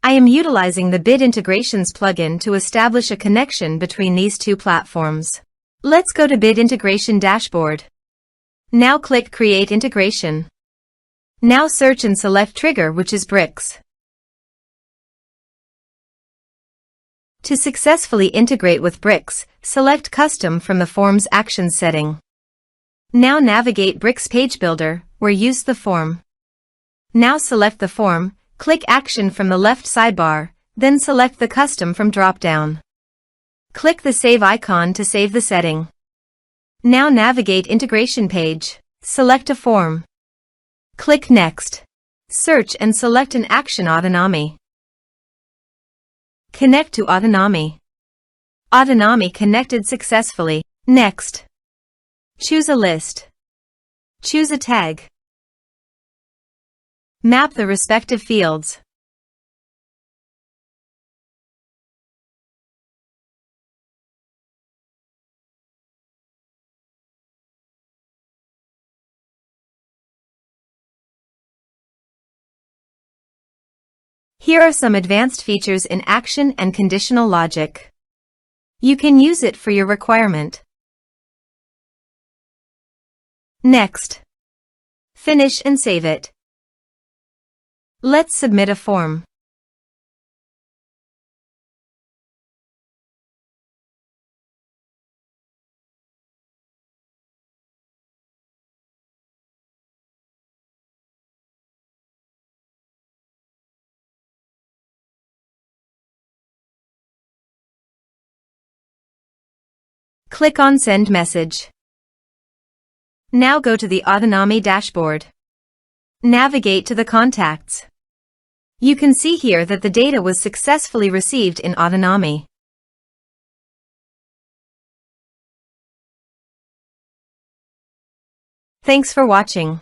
I am utilizing the Bit Integrations plugin to establish a connection between these two platforms. Let's go to Bit Integration Dashboard. Now click Create Integration. Now search and select Trigger, which is bricks. To successfully integrate with bricks, select Custom from the Form's Actions setting. Now navigate Bricks Page Builder, where use the form. Now select the form, click Action from the left sidebar, then select the Custom from drop-down. Click the Save icon to save the setting. Now navigate Integration Page, select a form. Click Next. Search and select an action Autonomy. Connect to Autonomy. Autonomy connected successfully. Next. Choose a list. Choose a tag. Map the respective fields. Here are some advanced features in action and conditional logic. You can use it for your requirement. Next. Finish and save it. Let's submit a form. Click on Send Message. Now go to the Autonomy dashboard. Navigate to the contacts. You can see here that the data was successfully received in Autonomy. Thanks for watching.